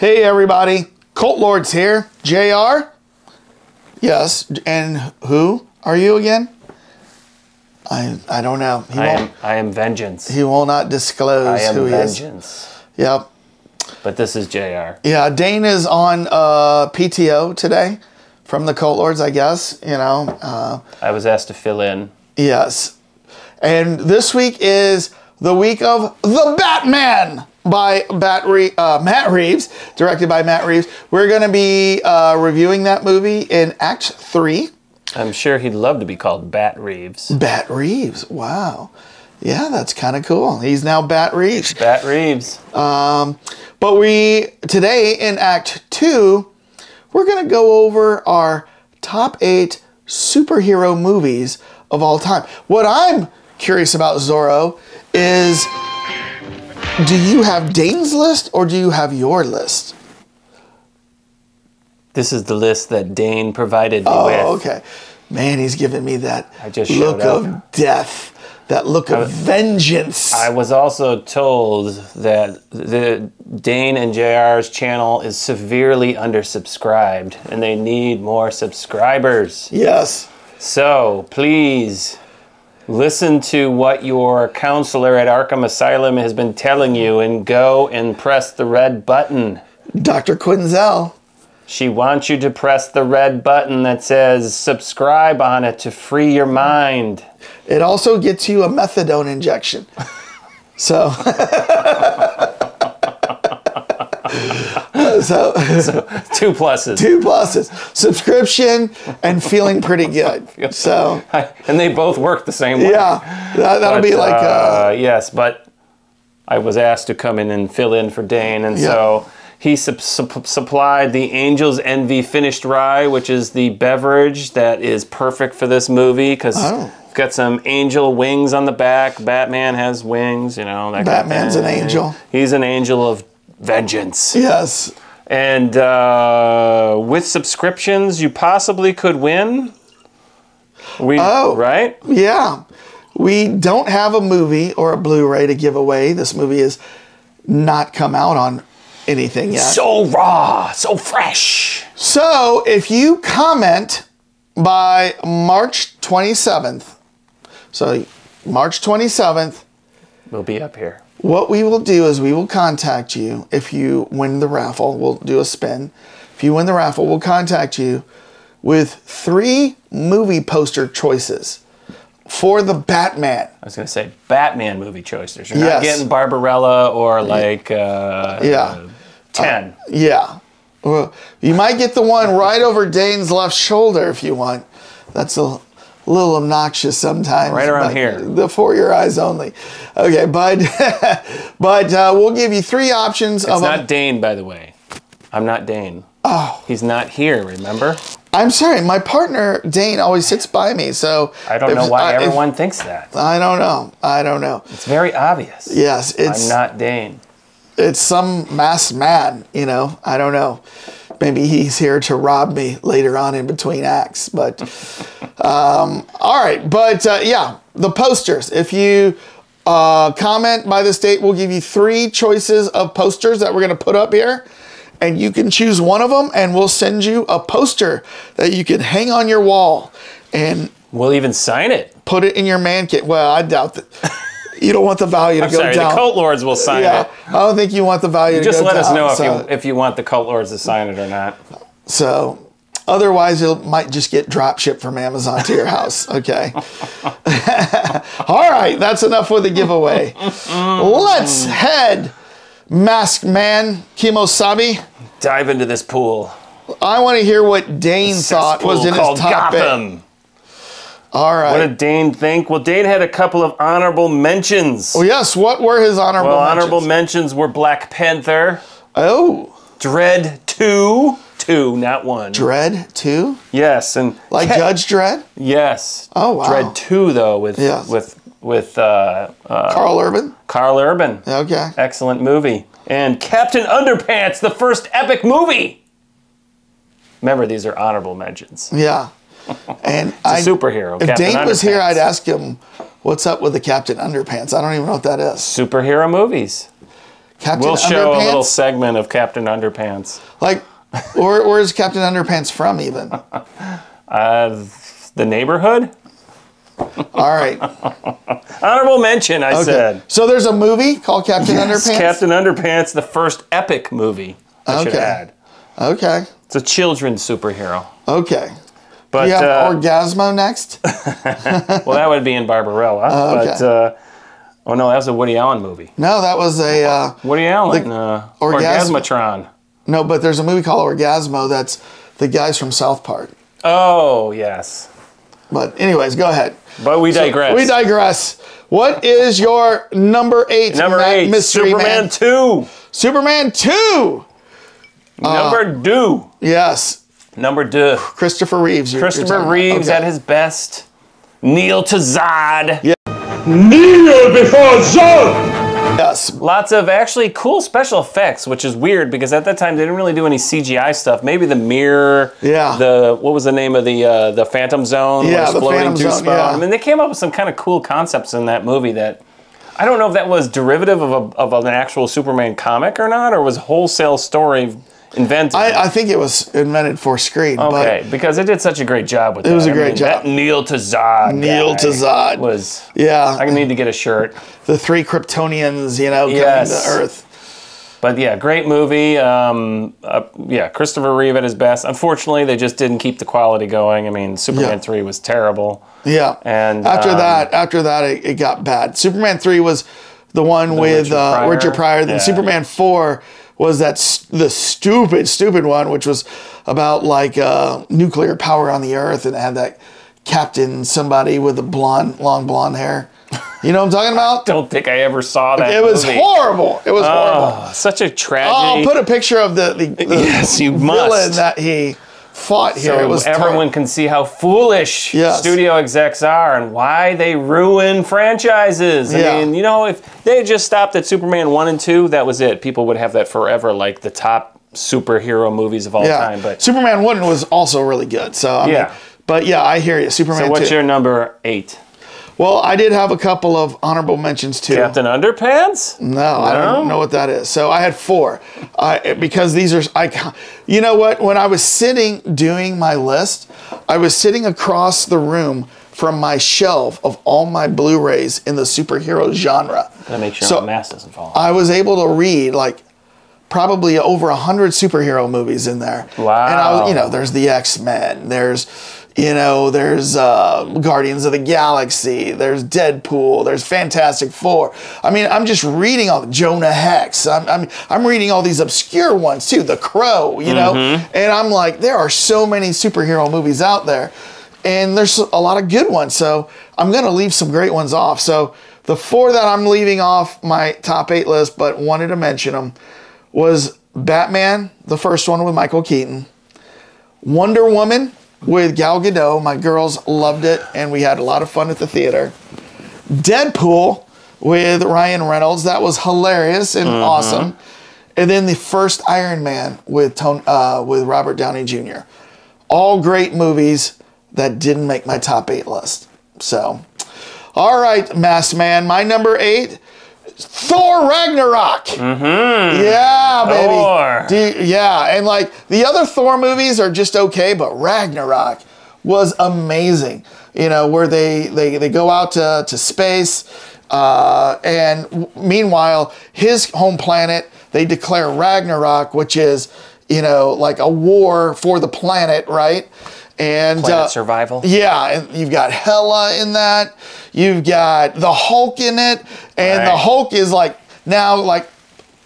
Hey everybody, Cult Lords here. JR? Yes, and who are you again? I don't know. I am Vengeance. He will not disclose who he is. I am Vengeance. Yep. But this is JR. Yeah, Dane is on PTO today from the Cult Lords, I guess, you know. I was asked to fill in. Yes. And this week is the week of The Batman by Matt Reeves, directed by Matt Reeves. We're going to be reviewing that movie in Act 3. I'm sure he'd love to be called Bat Reeves. Bat Reeves, wow. Yeah, that's kind of cool. He's now Bat Reeves. Bat Reeves. But today in Act 2, we're going to go over our top 8 superhero movies of all time. What I'm curious about, Zorro, is do you have Dane's list or do you have your list? This is the list that Dane provided me with. Oh, okay. Man, he's giving me that look of death. That look of vengeance. I was also told that Dane and JR's channel is severely undersubscribed and they need more subscribers. Yes. So please listen to what your counselor at Arkham Asylum has been telling you and go and press the red button. Dr. Quinzel. She wants you to press the red button that says subscribe on it to free your mind. It also gets you a methadone injection. So, so 2 pluses. 2 pluses. Subscription and feeling pretty good. So, and they both work the same way. Yeah, that'll be like... yes, but I was asked to come in and fill in for Dane, and so... He supplied the Angel's Envy Finished Rye, which is the beverage that is perfect for this movie because it's got some angel wings on the back. Batman has wings, you know. That Batman's an angel. He's an angel of vengeance. Yes. And with subscriptions, you possibly could win. Right? Yeah. We don't have a movie or a Blu-ray to give away. This movie has not come out on anything yet. So raw, so fresh. So if you comment by March 27th, so March 27th, we'll be up here. What we will do is we will contact you if you win the raffle. We'll do a spin. If you win the raffle, we'll contact you with 3 movie poster choices for the Batman. I was going to say Batman movie choices. You're not getting Barbarella or like 10. Yeah. Well, you might get the one right over Dane's left shoulder if you want. That's a little obnoxious sometimes. Right around here. For your eyes only. Okay, but we'll give you 3 options. It's not Dane, by the way. I'm not Dane. Oh. He's not here, remember? I'm sorry, my partner, Dane, always sits by me, so... I don't know why everyone thinks that. I don't know. I don't know. It's very obvious. Yes, it's... I'm not Dane. It's some masked man, you know. I don't know. Maybe he's here to rob me later on in between acts, but... all right, but yeah, the posters. If you comment by this date, we'll give you 3 choices of posters that we're going to put up here. And you can choose one of them, and we'll send you a poster that you can hang on your wall. And we'll even sign it. Put it in your man cave. Well, I doubt that. You don't want the value to go down. The Cult Lords will sign it. I don't think you want the value to go down. Just let us know if you want the Cult Lords to sign it or not. So, otherwise, it might just get drop shipped from Amazon to your house. Okay. All right, that's enough with the giveaway. Let's head... Masked Man, Kimosabi. Dive into this pool. I want to hear what Dane thought was in his top 8. All right. What did Dane think? Well, Dane had a couple of honorable mentions. Oh, yes. What were his honorable mentions? Honorable mentions were Black Panther. Oh. Dredd 2. 2, not 1. Dredd 2? Yes. And like Judge Dredd? Yes. Oh, wow. Dredd 2, though, with Carl Urban. Carl Urban. Okay. Excellent movie. And Captain Underpants, the first epic movie. Remember, these are honorable mentions. Yeah. And it's a superhero. If Captain Dane was Underpants. here, I'd ask him, what's up with the Captain Underpants? I don't even know what that is. Superhero movies. Captain We'll show Underpants? a little segment of Captain Underpants. Like, where's Captain Underpants from, even? The neighborhood? All right. Honorable mention, I said. So there's a movie called Captain Underpants? Captain Underpants, the first epic movie, I should add. Okay. It's a children's superhero. Okay. But, you have Orgasmo next? Well, that would be in Barbarella. Okay. But, oh no, that was a Woody Allen movie. No, that was a... Woody Allen, Orgasmatron. No, but there's a movie called Orgasmo that's the guys from South Park. Oh, yes. But anyways, go ahead. But we digress. We digress. What is your number 8? Number 8, Mystery Superman Man? 2. Superman 2. Number 2. Yes. Number 2. Christopher Reeves. Christopher Reeves at his best. Neil Tazad. Yeah. Kneel before Zod! Yes. Lots of actually cool special effects, which is weird because at that time they didn't really do any CGI stuff. Maybe the mirror. Yeah. What was the name of the Phantom Zone? Yeah, the Phantom Zone. Yeah. I mean, they came up with some kind of cool concepts in that movie that I don't know if that was derivative of an actual Superman comic or not, or was wholesale story invented. I think it was invented for screen. Okay, because it did such a great job with that. It was a great job. That Neil Tazad. Neil Tazad was. Yeah. I need to get a shirt. The 3 Kryptonians, coming to Earth. But yeah, great movie. Yeah, Christopher Reeve at his best. Unfortunately, they just didn't keep the quality going. I mean, Superman 3 was terrible. Yeah. And after that, it got bad. Superman 3 was the one with Richard Pryor. Then Superman 4 was the stupid one, which was about like nuclear power on the Earth, and it had that captain, somebody with the long blonde hair. You know what I'm talking about? I don't think I ever saw that. It was horrible. It was horrible. Such a tragedy. I'll put a picture of the yes, you villain must. that he fought here. So it was everyone can see how foolish studio execs are and why they ruin franchises. I mean, if they had just stopped at Superman 1 and 2, that was it. People would have that forever, like the top superhero movies of all time. But Superman 1 was also really good. So I mean, but yeah, I hear you. Superman 2. So what's your number 8? Well, I did have a couple of honorable mentions too. Captain Underpants? No, I don't know what that is. So I had 4 because these are. You know what? When I was sitting doing my list, I was sitting across the room from my shelf of all my Blu-rays in the superhero genre. That makes sure my mask doesn't fall off. I was able to read probably over 100 superhero movies in there. Wow. And there's the X-Men. There's Guardians of the Galaxy, there's Deadpool, there's Fantastic Four. I mean, I'm just reading all Jonah Hex. I'm reading all these obscure ones too, The Crow, and I'm like, there are so many superhero movies out there, and there's a lot of good ones. So I'm gonna leave some great ones off. So the 4 that I'm leaving off my top 8 list, but wanted to mention them, was Batman, the first one with Michael Keaton, Wonder Woman with Gal Gadot. My girls loved it, and we had a lot of fun at the theater. Deadpool with Ryan Reynolds. That was hilarious and awesome. And then the first Iron Man with Robert Downey Jr. All great movies that didn't make my top 8 list. So, all right, Masked Man. My number 8, Thor Ragnarok. Yeah, baby. Thor. And the other Thor movies are just okay, but Ragnarok was amazing. Where they go out to space, and meanwhile, his home planet, they declare Ragnarok, which is, like a war for the planet, right? And planet survival. Yeah, and you've got Hela in that. You've got the Hulk in it, and the Hulk is now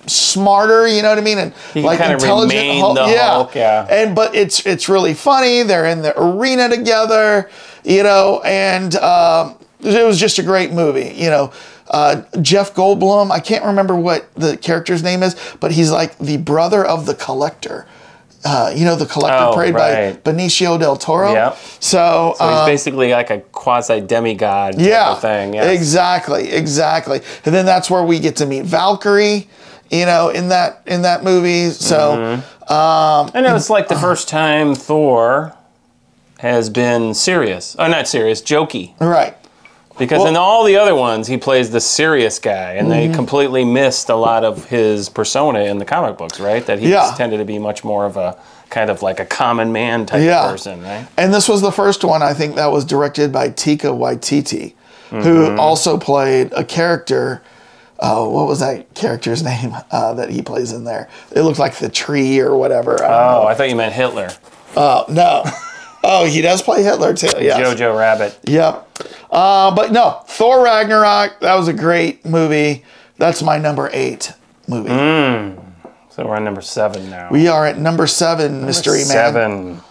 smarter, you know what I mean, and he intelligent Hulk. But it's really funny. They're in the arena together, and it was just a great movie. Jeff Goldblum. I can't remember what the character's name is, but he's like the brother of the Collector. The Collector played by Benicio del Toro. Yep. So he's basically like a quasi demigod type of thing. Yes. Exactly. And then that's where we get to meet Valkyrie, in that movie. So I know it's like the first time Thor has been serious. Oh, not serious, jokey. Right. Because in all the other ones, he plays the serious guy, and they completely missed a lot of his persona in the comic books, right? That he tended to be much more of a kind of like a common man type of person, right? And this was the first one, I think, that was directed by Taika Waititi, who also played a character. What was that character's name that he plays in there? It looked like the tree or whatever. I thought you meant Hitler. No. Oh, he does play Hitler too. Yes. Jojo Rabbit. Yep. But no, Thor Ragnarok, that was a great movie. That's my number 8 movie. So we're on number 7 now. We are at number 7, Mystery Man. 7.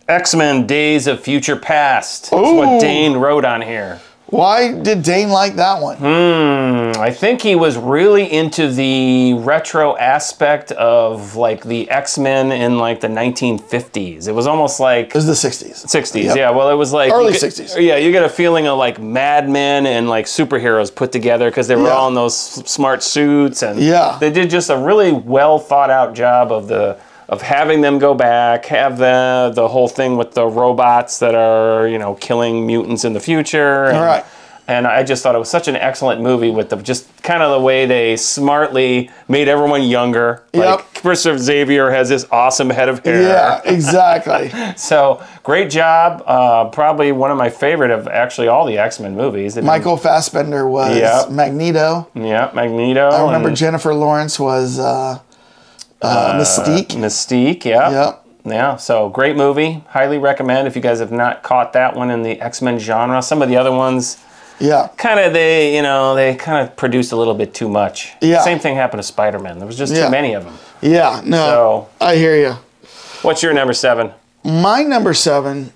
X-Men Days of Future Past. That's what Dane wrote on here. Why did Dane like that one? I think he was really into the retro aspect of like the X-Men in like the 1950s. It was almost like... It was the 60s. 60s, yeah. Well, it was like... Early 60s. Yeah, you get a feeling of like Mad Men and like superheroes put together because they were all in those smart suits. And they did just a really well thought out job of having them go back, have the whole thing with the robots that are, killing mutants in the future. And I just thought it was such an excellent movie with just kind of the way they smartly made everyone younger. Like Christopher Xavier has this awesome head of hair. Yeah, exactly. So great job. Probably one of my favorite of actually all the X-Men movies. Michael Fassbender was Magneto. Yeah, Magneto. I remember Jennifer Lawrence was... Mystique. Mystique, yeah, so great movie. Highly recommend if you guys have not caught that one in the X-Men genre. Some of the other ones, they kind of produced a little bit too much. Yeah. Same thing happened to Spider-Man. There was just too many of them. Yeah, no, so, I hear you. What's your number 7? My number 7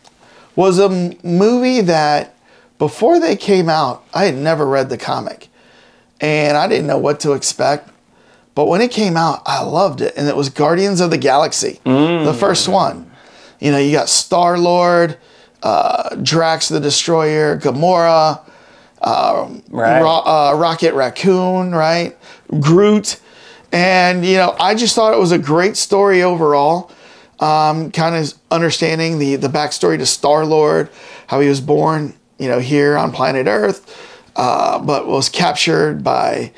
was a movie that, before they came out, I had never read the comic. And I didn't know what to expect. But when it came out, I loved it. And it was Guardians of the Galaxy, the first one. You got Star-Lord, Drax the Destroyer, Gamora, Rocket Raccoon, right? Groot. And, I just thought it was a great story overall. Kind of understanding the backstory to Star-Lord, how he was born, here on planet Earth, but was captured by...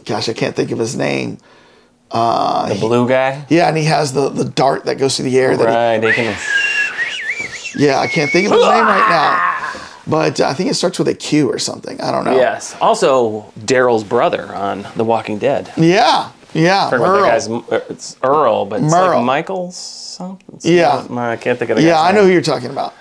gosh, I can't think of his name. The blue guy? Yeah, and he has the dart that goes through the air. Yeah, I can't think of his name right now. But I think it starts with a Q or something. I don't know. Yes. Also, Daryl's brother on The Walking Dead. Yeah. It's Earl, but it's like Michael something. I can't think of the guy's name. I know who you're talking about.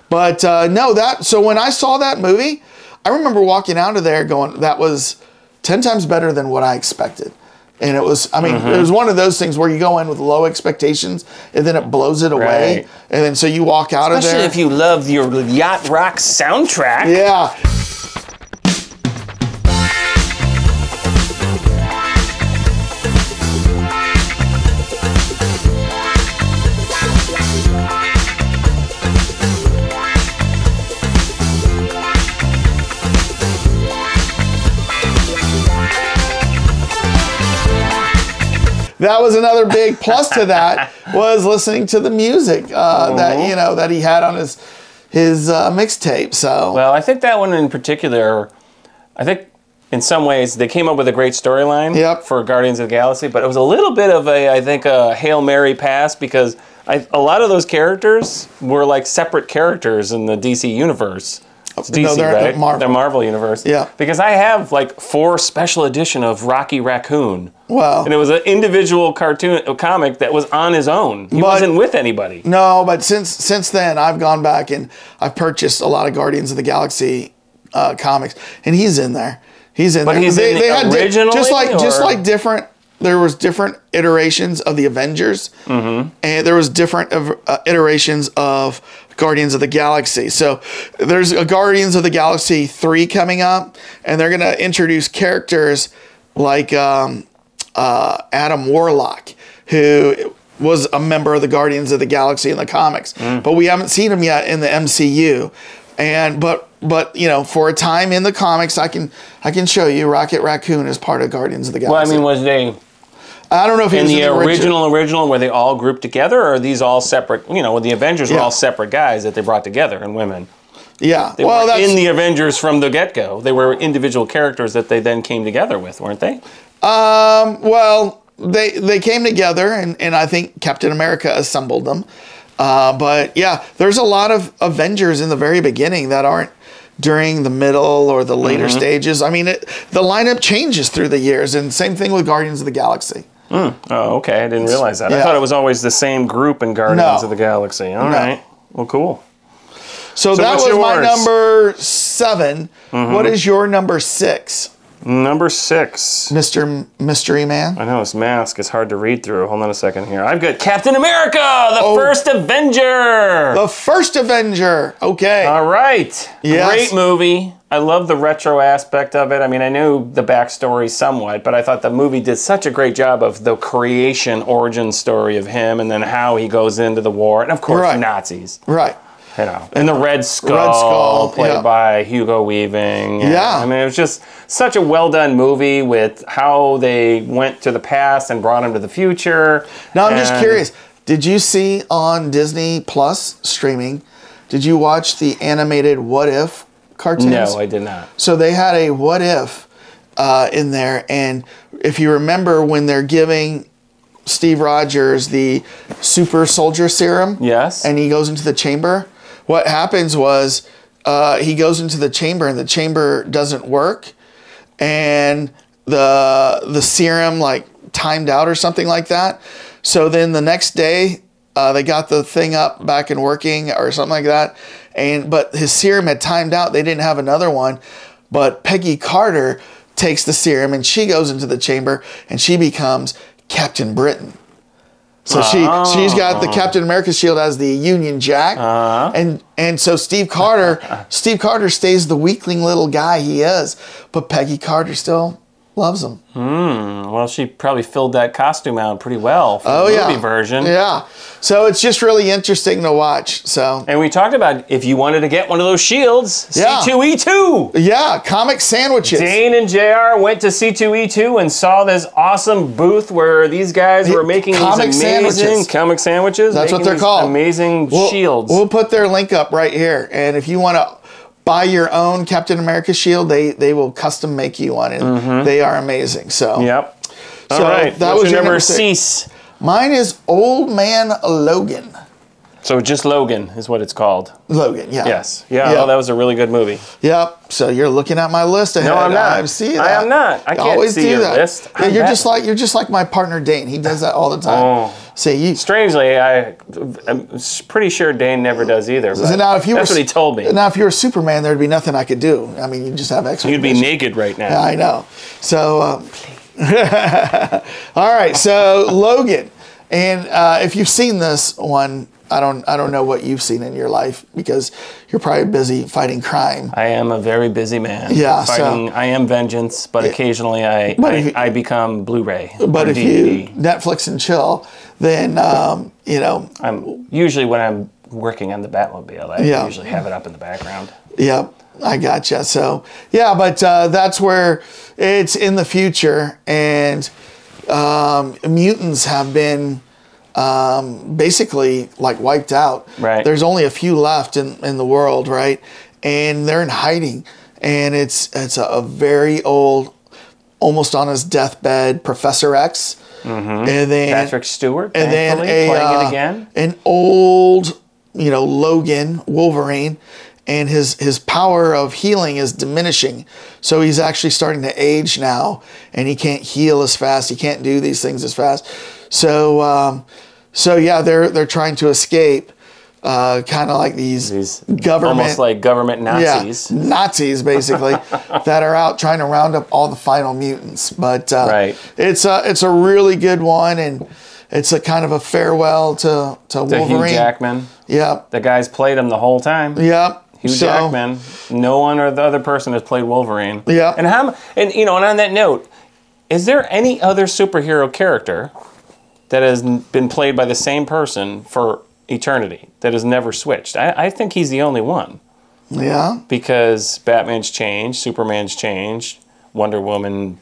But so when I saw that movie, I remember walking out of there going, that was 10 times better than what I expected. And it was, it was one of those things where you go in with low expectations and then it blows it away. Right. And then so you walk out of there. Especially if you love your yacht rock soundtrack. Yeah. That was another big plus to that, was listening to the music that he had on his mixtape. So, well, I think that one in particular, I think in some ways they came up with a great storyline for Guardians of the Galaxy, but it was a little bit of a Hail Mary pass, because a lot of those characters were like separate characters in the DC universe. It's DC, right? Marvel. The Marvel universe. Yeah. Because I have like 4 special edition of Rocky Raccoon. Wow. And it was an individual comic that was on his own. He wasn't with anybody. No, but since then I've gone back and I've purchased a lot of Guardians of the Galaxy comics, and he's in there. He's in there. But he's in the originally? Just like different. There was different iterations of the Avengers, and there was different iterations of Guardians of the Galaxy. So there's a Guardians of the Galaxy 3 coming up, and they're going to introduce characters like Adam Warlock, who was a member of the Guardians of the Galaxy in the comics, but we haven't seen him yet in the MCU. But for a time in the comics, I can show you Rocket Raccoon is part of Guardians of the Galaxy. Well, was they? I don't know if he was in the original, were they all grouped together, or are these all separate? The Avengers were all separate guys that they brought together, and women. Yeah. They were in the Avengers from the get-go. They were individual characters that they then came together with, weren't they? Well, they came together, and I think Captain America assembled them. But yeah, there's a lot of Avengers in the very beginning that aren't during the middle or the later stages. I mean, the lineup changes through the years, and same thing with Guardians of the Galaxy. Oh, okay. I didn't realize that. Yeah. I thought it was always the same group in Guardians of the Galaxy. All right. Well, cool. So that was my number 7. What is your number 6? Number 6. Mr. Mystery Man? I know, his mask is hard to read through. Hold on a second here. I've got Captain America, the first Avenger. The first Avenger. Okay. All right. Yes. Great movie. I love the retro aspect of it. I mean, I knew the backstory somewhat, but I thought the movie did such a great job of the creation origin story of him and then how he goes into the war. And of course, Nazis. Right. You know, and the Red Skull played by Hugo Weaving. Yeah. I mean, it was just such a well-done movie with how they went to the past and brought him to the future. Now, I'm just curious. Did you see on Disney Plus streaming, did you watch the animated What If cartoons? No, I did not. So they had a What If in there. And if you remember when they're giving Steve Rogers the super soldier serum. Yes. And he goes into the chamber. What happens was he goes into the chamber and the chamber doesn't work, and the serum like timed out or something like that. So then the next day they got the thing up back and working or something like that. But his serum had timed out. They didn't have another one. But Peggy Carter takes the serum and she goes into the chamber and she becomes Captain Britain. So she's got the Captain America shield as the Union Jack, and so Steve Carter stays the weakling little guy he is, but Peggy Carter still loves him. Well, she probably filled that costume out pretty well for the movie version. Yeah. So it's just really interesting to watch. So. And we talked about if you wanted to get one of those shields, C2E2. Yeah, comic sandwiches. Dane and JR went to C2E2 and saw this awesome booth where these guys were making these amazing comic sandwiches. That's what they're called. Amazing shields. We'll put their link up right here. And if you want to buy your own Captain America shield, they will custom make you one, and they are amazing. So yep. All right. That was your number 6. Mine is Old Man Logan. So just Logan is what it's called. Logan, yeah. Yes. Yeah. Well, that was a really good movie. Yep. So you're looking at my list ahead. No, I'm not. I see that. I am not. I can't always see your list. Yeah, you're just like my partner Dane. He does that all the time. Oh. See, strangely, I'm pretty sure Dane never does either. But now if you that's what he told me. Now, if you were Superman, the'd be nothing I could do. I mean, you just have extra. You'd be naked right now. Yeah, I know. So, all right. So Logan, and if you've seen this one, I don't know what you've seen in your life because you're probably busy fighting crime. I am a very busy man. Yeah, I am vengeance, but occasionally I become Blu-ray. But if DVD. you Netflix and chill, then I'm usually when I'm working on the Batmobile, I usually have it up in the background. Yep, I gotcha. So yeah, but that's where it's in the future, and mutants have been basically like wiped out. Right. There's only a few left in the world, right? And they're in hiding, and it's a very old, almost on his deathbed, Professor X. And then Patrick Stewart, and then playing it again. An old, Logan, Wolverine, and his power of healing is diminishing. So he's actually starting to age now, and he can't heal as fast. He can't do these things as fast. So yeah, they're trying to escape, kind of like these government, almost like government Nazis. Yeah, Nazis basically that are out trying to round up all the final mutants. But it's a really good one, and it's a kind of a farewell to Wolverine. Hugh Jackman. Yep. The guy's played him the whole time. Yep. Hugh Jackman. No one or the other person has played Wolverine. Yeah. And on that note, is there any other superhero character that has been played by the same person for eternity, that has never switched? I think he's the only one. Yeah. Because Batman's changed, Superman's changed, Wonder Woman,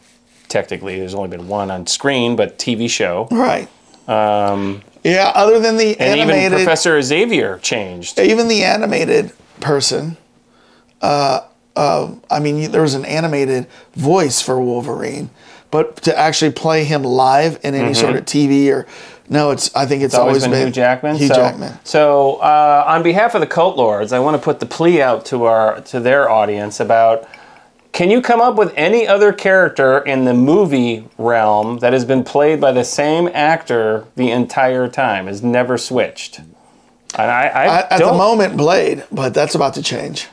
technically there's only been one on screen, but TV show. Right. Yeah, other than the animated... even Professor Xavier changed. Even the animated person I mean, there was an animated voice for Wolverine, but to actually play him live in any sort of TV or no, I think it's always been Hugh Jackman. Hugh Jackman. So on behalf of the Cult Lords, I want to put the plea out to their audience about. Can you come up with any other character in the movie realm that has been played by the same actor the entire time, has never switched? And At the moment, Blade, but that's about to change.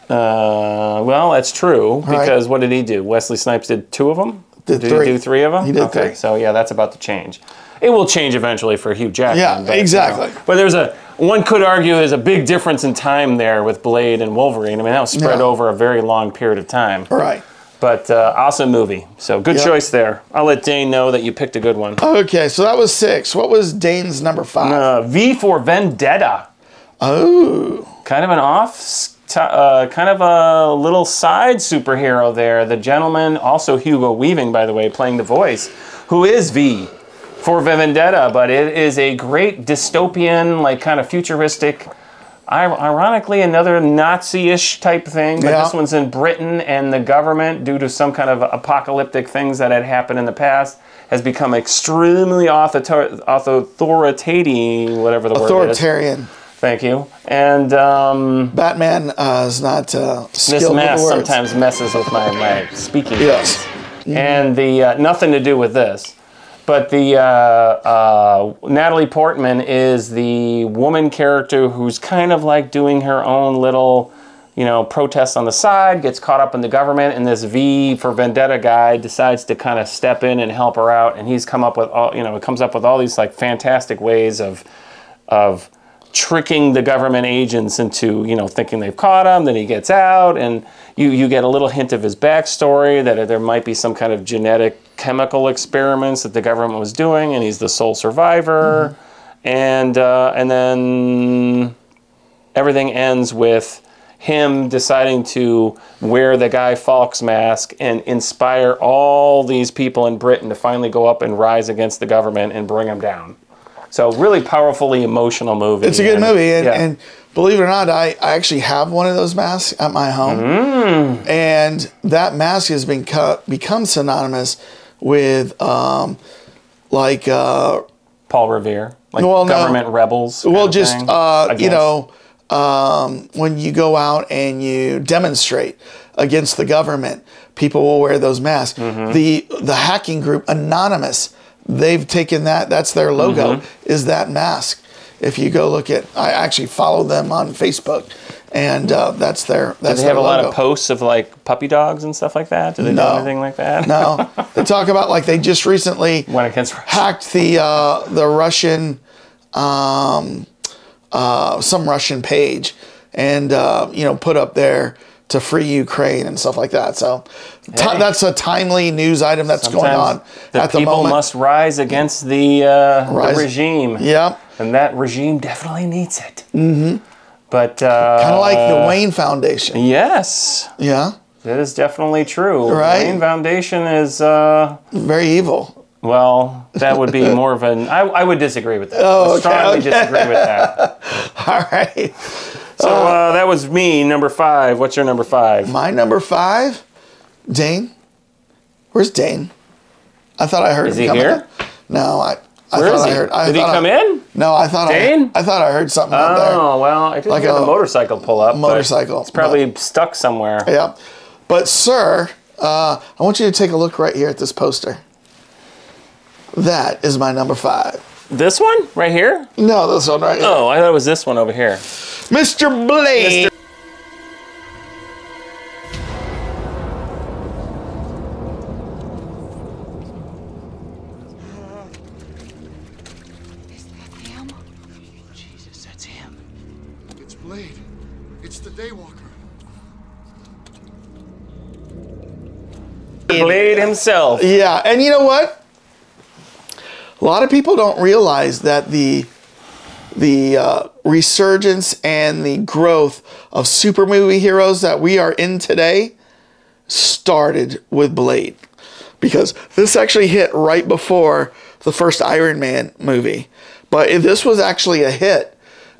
Well, that's true, because what did he do? Wesley Snipes did 2 of them? Did he 3. do 3 of them? He did 3. So yeah, that's about to change. It will change eventually for Hugh Jackman. Yeah, but, exactly. But one could argue there's a big difference in time there with Blade and Wolverine. I mean, that was spread over a very long period of time. Right. But awesome movie. So good choice there. I'll let Dane know that you picked a good one. Okay, so that was 6. What was Dane's number 5? V for Vendetta. Oh. Kind of an kind of a little side superhero there. The gentleman, also Hugo Weaving, by the way, playing the voice, who is V for Vendetta, but it is a great dystopian, like kind of futuristic, ironically another Nazi-ish type thing, but this one's in Britain, and the government, due to some kind of apocalyptic things that had happened in the past, has become extremely authoritarian, whatever the word is. Authoritarian. Thank you. And Batman is not skilled this mask with words. sometimes messes with my speaking. Yes. And the nothing to do with this. But the Natalie Portman is the woman character who's kind of like doing her own little, protest on the side, gets caught up in the government, and this V for Vendetta guy decides to kind of step in and help her out, and he's come up with comes up with all these like fantastic ways of tricking the government agents into, thinking they've caught him, then he gets out, and you get a little hint of his backstory, that there might be some kind of genetic chemical experiments that the government was doing, and he's the sole survivor, and then everything ends with him deciding to wear the Guy Fawkes mask and inspire all these people in Britain to finally go up and rise against the government and bring them down. So really powerfully emotional movie. It's a good movie, and believe it or not, I actually have one of those masks at my home, and that mask has become synonymous with Paul Revere, like government rebels. Well, just when you go out and you demonstrate against the government, people will wear those masks. The hacking group Anonymous, they've taken that's their logo, is that mask. If you go look at, I actually follow them on Facebook, and that's their logo. Do they have a lot of posts of like puppy dogs and stuff like that? Do they do anything like that? No. They talk about like they just recently hacked the Russian, some Russian page, and put up there to free Ukraine and stuff like that. So that's a timely news item that's going on at the moment. People must rise against the regime. Yep. And that regime definitely needs it. But kind of like the Wayne Foundation. Yes. Yeah. That is definitely true. Right. The Wayne Foundation is very evil. Well, that would be more of an. I would disagree with that. Oh, I strongly disagree with that. All right. So that was me, number 5. What's your number 5? My number 5, Dane. Where's Dane? I thought I heard him come in. No, I Where thought is he? I heard. Did he come in? No, I thought Dane? I thought I heard something up there. Oh well, I didn't hear the motorcycle pull up. Motorcycle. It's probably stuck somewhere. Yeah, but sir, I want you to take a look right here at this poster. That is my number 5. This one right here? No, this one right here. Oh, I thought it was this one over here. Mr. Blade. Is that him? Jesus, that's him. It's Blade. It's the Daywalker. Blade himself. Yeah, and you know what? A lot of people don't realize that the resurgence and the growth of super movie heroes that we are in today started with Blade, because this actually hit right before the first Iron Man movie, but this was actually a hit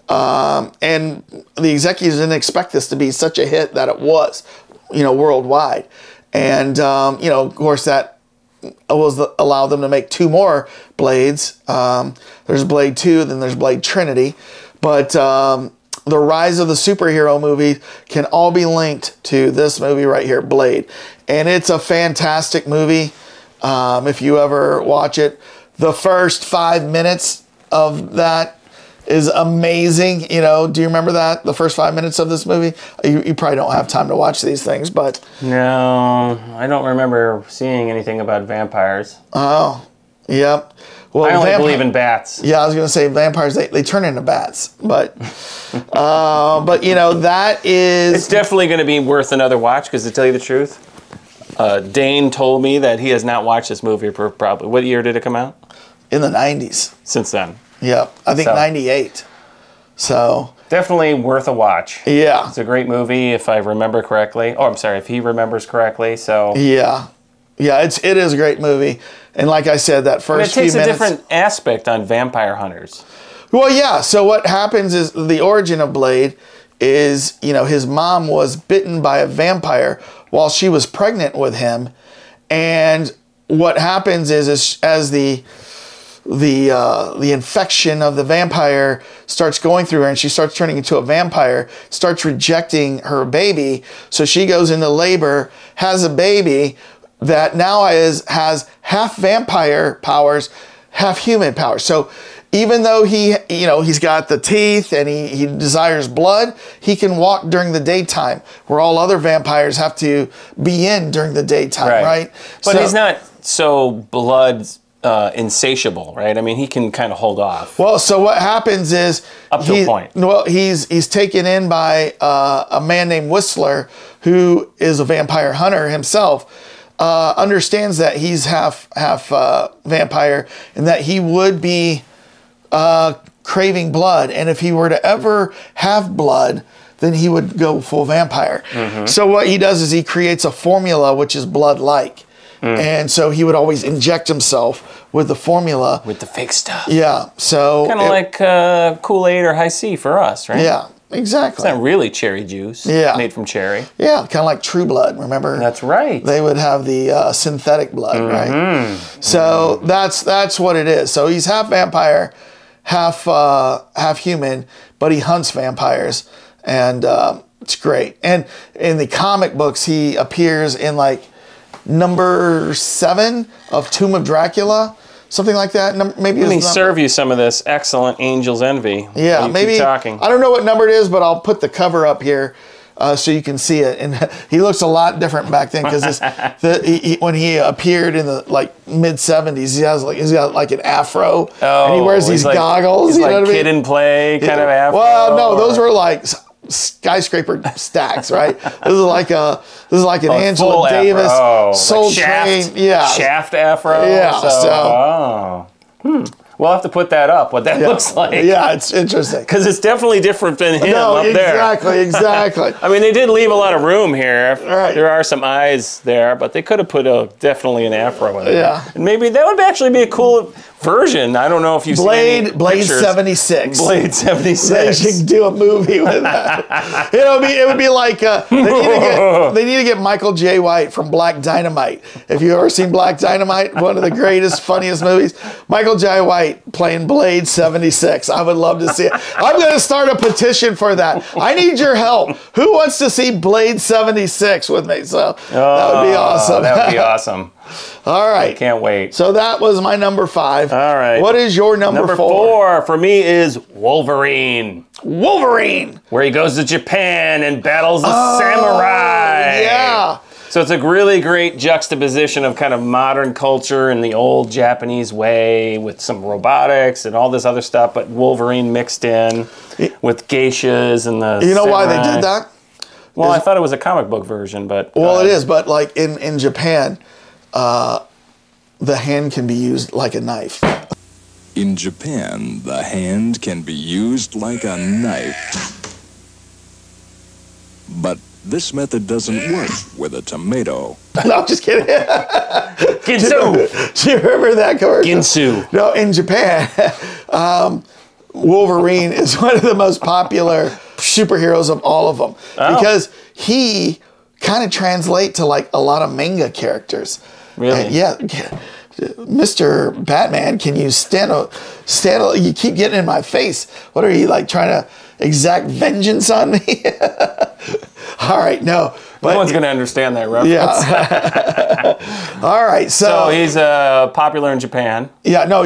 And the executives didn't expect this to be such a hit that it was, worldwide. And, of course, that allowed them to make 2 more Blades. There's Blade 2, then there's Blade Trinity. But the rise of the superhero movie can all be linked to this movie right here, Blade. And it's a fantastic movie if you ever watch it. The first 5 minutes of that is amazing. Do you remember that? The first 5 minutes of this movie? You probably don't have time to watch these things, but... No, I don't remember seeing anything about vampires. Oh, yep. Well, I only believe in bats. Yeah, I was going to say vampires, they turn into bats. But, that is... It's definitely going to be worth another watch, because to tell you the truth, Dane told me that he has not watched this movie for probably... What year did it come out? In the 90s. Since then. Yeah, I think 98. So... Definitely worth a watch. Yeah. It's a great movie, if I remember correctly. Oh, I'm sorry, if he remembers correctly, so... Yeah. Yeah, it is a great movie. And like I said, that first few minutes... It takes a different aspect on vampire hunters. Well, yeah. So what happens is the origin of Blade is, his mom was bitten by a vampire while she was pregnant with him. And what happens is as the infection of the vampire starts going through her and she starts turning into a vampire, starts rejecting her baby. So she goes into labor, has a baby that now has half vampire powers, half human powers. So even though he's got the teeth and he desires blood, he can walk during the daytime where all other vampires have to be in during the daytime, right? But he's not so blood insatiable, right? I mean, he can kind of hold off. Well, so what happens is up to a point. Well, he's taken in by a man named Whistler, who is a vampire hunter himself. Understands that he's half vampire and that he would be craving blood, and if he were to ever have blood, then he would go full vampire. So what he does is he creates a formula which is blood-like. And so he would always inject himself with the formula. With the fake stuff. Yeah. So kind of like Kool-Aid or High C for us, right? Yeah, exactly. It's not really cherry juice. Yeah. Made from cherry. Yeah, kind of like True Blood, remember? That's right. They would have the synthetic blood, right? So that's what it is. So he's half vampire, half human, but he hunts vampires. And it's great. And in the comic books, he appears in like number 7 of Tomb of Dracula, something like that. Maybe let me serve you some of this excellent Angel's Envy. Yeah, maybe. Keep talking. I don't know what number it is, but I'll put the cover up here so you can see it. And he looks a lot different back then because when he appeared in the mid 70s, he's got like an afro, and he wears these goggles. He's you know like what I mean? Kid and Play kind of afro. Well, no, those were like skyscraper stacks, right? This is like an Angela Davis Soul Train, Shaft afro. Yeah, We'll have to put that up, what that looks like. Yeah, it's interesting. Because it's definitely different than him up there. Exactly. I mean, they did leave a lot of room here. Right. There are some eyes there, but they could have put definitely an afro in there. Yeah. And maybe that would actually be a cool version. I don't know if you've seen any Blade pictures. 76. Blade 76. They should do a movie with that. it would be like they need to get Michael J. White from Black Dynamite. If you've ever seen Black Dynamite, one of the greatest, funniest movies, Michael J. White playing Blade 76. I would love to see it. I'm going to start a petition for that. I need your help. Who wants to see Blade 76 with me? So that would be awesome. That would be awesome. All right. I can't wait. So that was my number 5. All right. What is your number 4? Number 4 for me is Wolverine. Wolverine. Where he goes to Japan and battles a samurai. Yeah. So it's a really great juxtaposition of kind of modern culture and the old Japanese way with some robotics and all this other stuff, but Wolverine mixed in with geishas and the You know samurai. why they did that? Well, I thought it was a comic book version, but... Well, it is, but like in Japan, the hand can be used like a knife. In Japan, the hand can be used like a knife. But this method doesn't work with a tomato. No, I'm just kidding. Ginsu! Do you remember that commercial? Ginsu. No, in Japan, Wolverine is one of the most popular superheroes of all of them because he kind of translate to like a lot of manga characters. Really? And yeah. Mr. Batman, can you stand? You keep getting in my face. What are you like trying to exact vengeance on me? All right, no. But, no one's going to understand that reference. Yeah. All right, so he's popular in Japan. Yeah, no,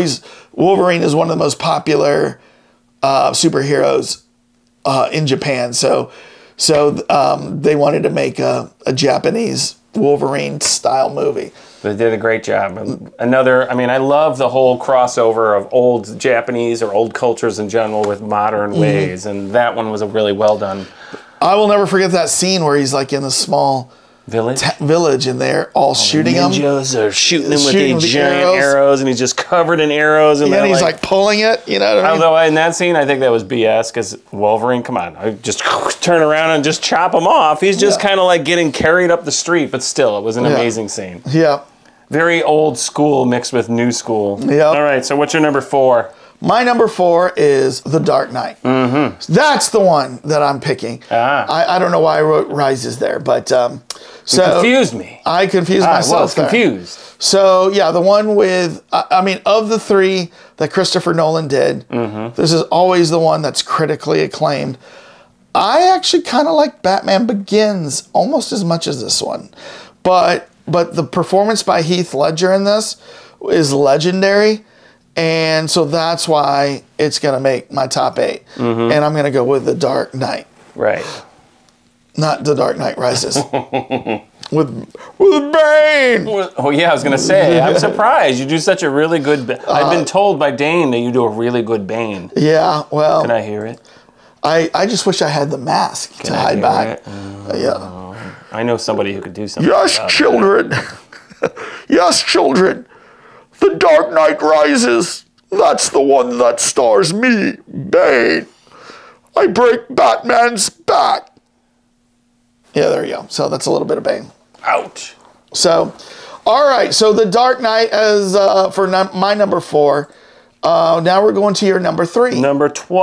Wolverine is one of the most popular superheroes in Japan. So they wanted to make a Japanese Wolverine style movie. They did a great job. I love the whole crossover of old Japanese or old cultures in general with modern ways, and that one was a really well done. I will never forget that scene where he's like in the small village and they're all shooting him. Ninjas are shooting him with these giant arrows, and he's just covered in arrows. And then he's like pulling it, you know what I mean? Although in that scene, I think that was BS because Wolverine, come on, I just turn around and just chop him off. He's just kind of like getting carried up the street, but still, it was an amazing scene. Yeah. Very old school mixed with new school. Yeah. All right, so what's your number 4? My number 4 is The Dark Knight. Mm-hmm. That's the one that I'm picking. I don't know why I wrote Rises there, but you confused me. I confused myself. Well, confused. So yeah, the one with of the 3 that Christopher Nolan did, this is always the one that's critically acclaimed. I actually kind of like Batman Begins almost as much as this one, but the performance by Heath Ledger in this is legendary. And so that's why it's going to make my top 8. And I'm going to go with The Dark Knight. Right. Not The Dark Knight Rises. with Bane. Oh, yeah, I was going to say, I'm surprised. You do such a really good... I've been told by Dane that you do a really good Bane. Yeah, well... Can I hear it? I just wish I had the mask to hide back. Yeah. I know somebody who could do something. Yes, children. Yes, children. The Dark Knight Rises. That's the one that stars me, Bane. I break Batman's back. Yeah, there you go. So that's a little bit of Bane. Ouch. So, all right. So The Dark Knight is for my number 4. Now we're going to your number 3. Numero 3.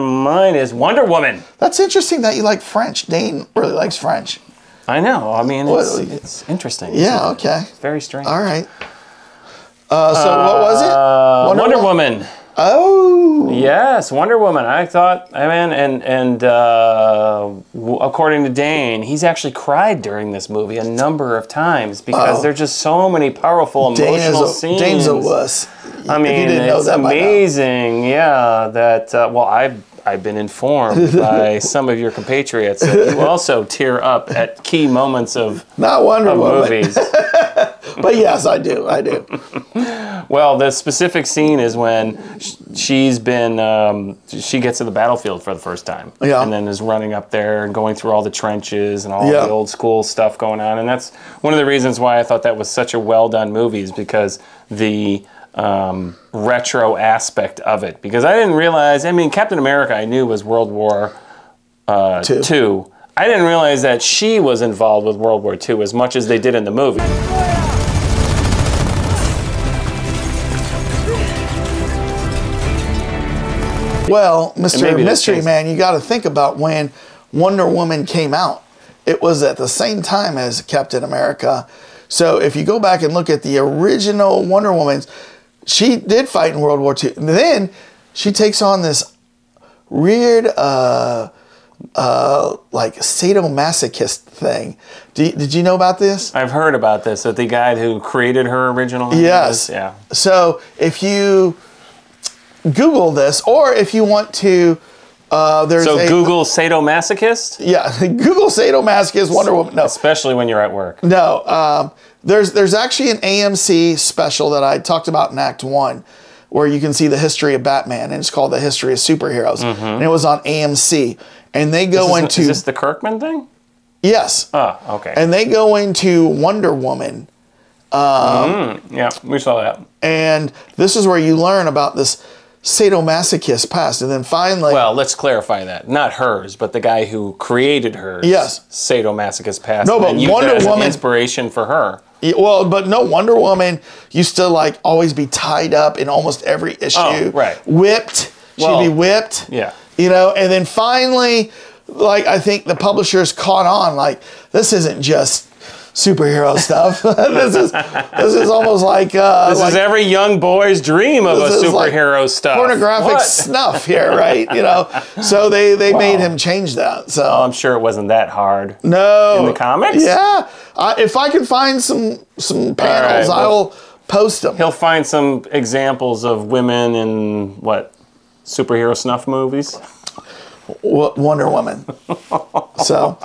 Mine is Wonder Woman. That's interesting that you like French. Dane really likes French. I know. I mean, it's interesting. Yeah, okay. It's very strange. All right. So what was it? Wonder Woman. Oh. Yes, Wonder Woman. I thought, according to Dane, he's actually cried during this movie a number of times because there's just so many powerful emotional scenes. Dane's a wuss. I mean, it's amazing. Yeah, that, I've been informed by some of your compatriots that you also tear up at key moments of movies. But yes, I do. Well, the specific scene is when she gets to the battlefield for the first time. Yeah. And then is running up there and going through all the trenches and all the old school stuff going on. And that's one of the reasons why I thought that was such a well done movie, is because the retro aspect of it, because I didn't realize, Captain America I knew was World War II. I didn't realize that she was involved with World War II as much as they did in the movie. Well, Mr. Mystery Man, you got to think about when Wonder Woman came out. It was at the same time as Captain America. So if you go back and look at the original Wonder Woman, she did fight in World War II. And then she takes on this weird, like sadomasochist thing. Did you know about this? I've heard about this, that the guy who created her originally. Yes. Yeah. So if you Google this, or if you want to, Google sadomasochist? Yeah, Google sadomasochist Wonder Woman. No. Especially when you're at work. No. There's actually an AMC special that I talked about in Act 1 where you can see the history of Batman, and it's called The History of Superheroes. And it was on AMC. And they go into... Is this the Kirkman thing? Yes. Oh, okay. And they go into Wonder Woman. Yeah, we saw that. And this is where you learn about this sadomasochist past, and then finally... Well, let's clarify that. Not hers, but the guy who created hers. Yes. Sadomasochist past. No, but and used Wonder it as Woman... an inspiration for her. Well, but no, Wonder Woman used to like always be tied up in almost every issue. Oh, right. Whipped. Well, She'd be whipped. Yeah. You know, and then finally, like, I think the publishers caught on, like, this isn't just superhero stuff. this is almost like this is every young boy's dream of a superhero like stuff. Pornographic snuff here, right? You know, so they made him change that. So I'm sure it wasn't that hard. No, in the comics. Yeah, if I can find some panels, I'll post them. He'll find some examples of women in what superhero snuff movies. Wonder Woman. So,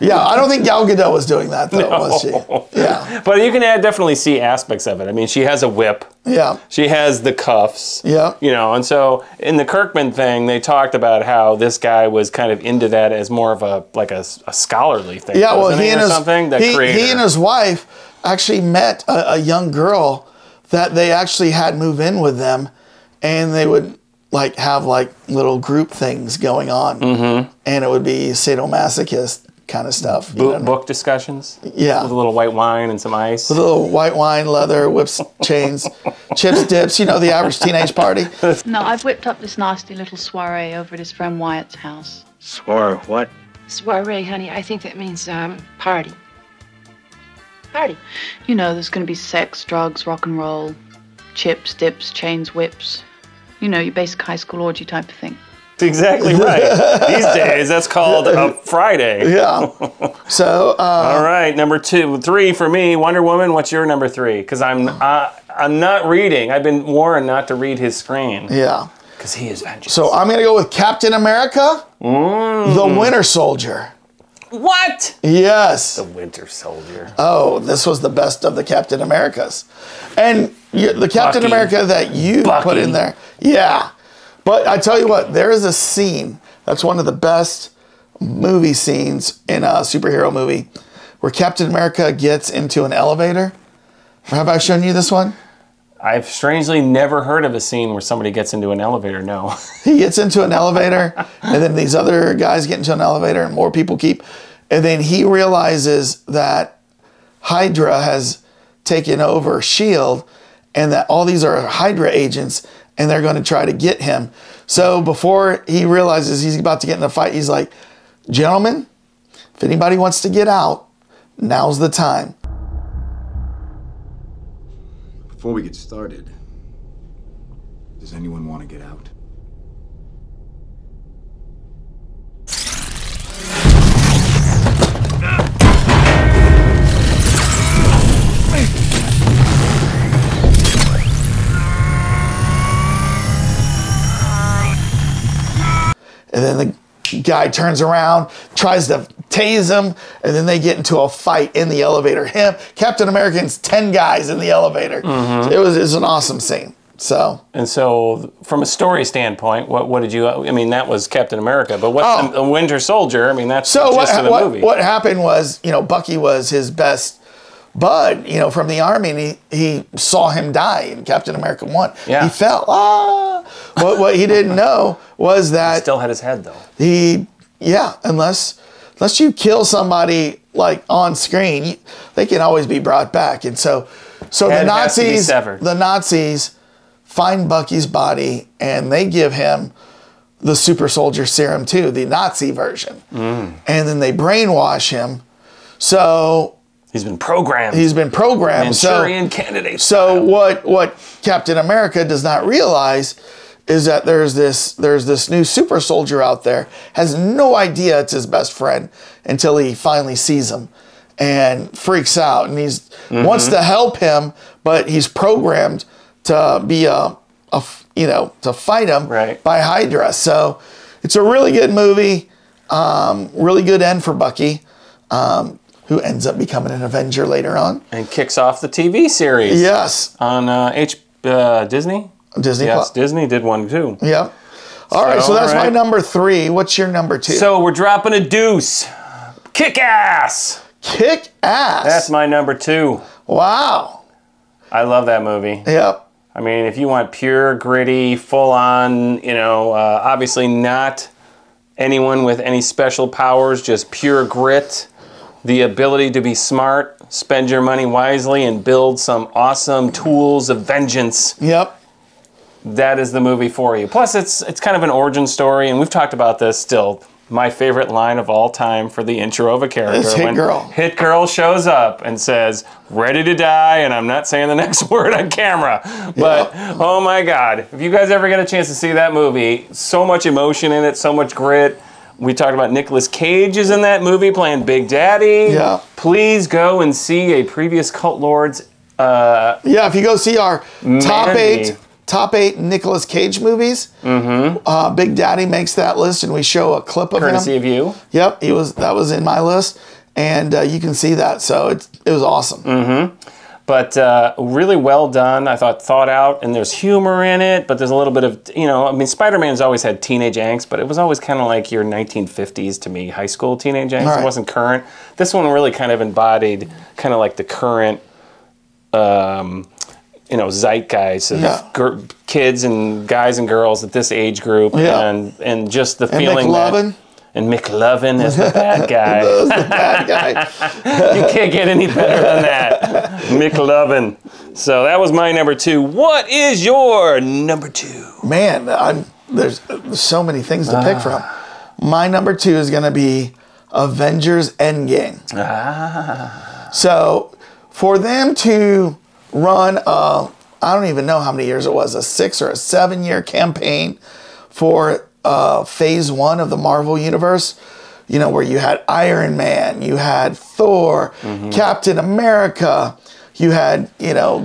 yeah, I don't think Gal Gadot was doing that, though, was she? Yeah. But you can definitely see aspects of it. I mean, she has a whip. Yeah. She has the cuffs. Yeah. You know, and so in the Kirkman thing, they talked about how this guy was kind of into that as more of a scholarly thing. Yeah, well, he and his wife actually met a young girl that they actually had move in with them, and they would like have like little group things going on, and it would be sadomasochist kind of stuff. Book discussions? Yeah. With a little white wine and some ice? With a little white wine, leather, whips, chains, chips, dips, you know, the average teenage party. No, I've whipped up this nasty little soiree over at his friend Wyatt's house. What? Soiree, honey. I think that means party. Party. You know, there's going to be sex, drugs, rock and roll, chips, dips, chains, whips. You know, your basic high school orgy type of thing. That's exactly right. These days, that's called a Friday. Yeah. So. All right, number 3 for me, Wonder Woman. What's your number 3? Because I'm not reading. I've been warned not to read his screen. Yeah. Because he is vengeance. So I'm going to go with Captain America, the Winter Soldier. What? Yes. The Winter Soldier. Oh, this was the best of the Captain Americas. And the Captain America that you put in there. Yeah. But I tell you what, there is a scene that's one of the best movie scenes in a superhero movie where Captain America gets into an elevator. Have I shown you this one? I've strangely never heard of a scene where somebody gets into an elevator, no. He gets into an elevator, and then these other guys get into an elevator, and more people keep. And then he realizes that Hydra has taken over S.H.I.E.L.D., and that all these are Hydra agents, and they're going to try to get him. So before he realizes he's about to get in a fight, he's like, gentlemen, if anybody wants to get out, now's the time. Before we get started, does anyone want to get out? And then the guy turns around, tries to tase him, and then they get into a fight in the elevator. Captain America's 10 guys in the elevator. So it was an awesome scene. And so from a story standpoint, what did you? I mean, that was Captain America, but what's the Winter Soldier? I mean, that's the gist of the movie. What happened was, Bucky was his best bud, from the army, and he saw him die in Captain America 1. Yeah. He fell. What he didn't know was that he still had his head though. Unless you kill somebody like on screen, they can always be brought back. And so the Nazis find Bucky's body, and they give him the super soldier serum too, the Nazi version. And then they brainwash him. So he's been programmed. Manchurian candidate. So what Captain America does not realize is that there's this new super soldier out there, has no idea it's his best friend until he finally sees him and freaks out, and he's wants to help him, but he's programmed to be to fight him by Hydra. So it's a really good movie, really good end for Bucky, who ends up becoming an Avenger later on. And kicks off the TV series. Yes. On Disney? Disney Yes, Disney did one too. Yep. All right, so that's my number 3. What's your number 2? So we're dropping a deuce. Kick-Ass. Kick-Ass. That's my number 2. Wow. I love that movie. Yep. I mean, if you want pure, gritty, full-on, obviously not anyone with any special powers, just pure grit. the ability to be smart, spend your money wisely, and build some awesome tools of vengeance. Yep. That is the movie for you. Plus, it's kind of an origin story, and we've talked about this still. My favorite line of all time for the intro of a character. It's Hit Girl. Hit Girl shows up and says, ready to die, and I'm not saying the next word on camera. But, oh my God, if you guys ever get a chance to see that movie, so much emotion in it, so much grit. We talked about Nicolas Cage is in that movie playing Big Daddy. Yeah. Please go and see a previous Cult Lords. Yeah, if you go see our top eight Nicolas Cage movies, Big Daddy makes that list, and we show a clip of Courtesy him. of you. Yep, that was in my list, and you can see that. So it was awesome. But really well done. I thought out, and there's humor in it, but there's a little bit of, I mean, Spider-Man's always had teenage angst, but it was always kind of like your 1950s to me, high school teenage angst. Right. It wasn't current. This one really kind of embodied kind of like the current, zeitgeist of kids and guys and girls at this age group, and just the feeling McLovin. And McLovin is the bad guy. The bad guy. You can't get any better than that. McLovin. So that was my number 2. What is your number 2? Man, there's so many things to pick from. My number 2 is going to be Avengers Endgame. So for them to run I don't even know how many years it was, a 6 or a 7 year campaign for phase 1 of the Marvel Universe, where you had Iron Man, you had Thor, Captain America, you had,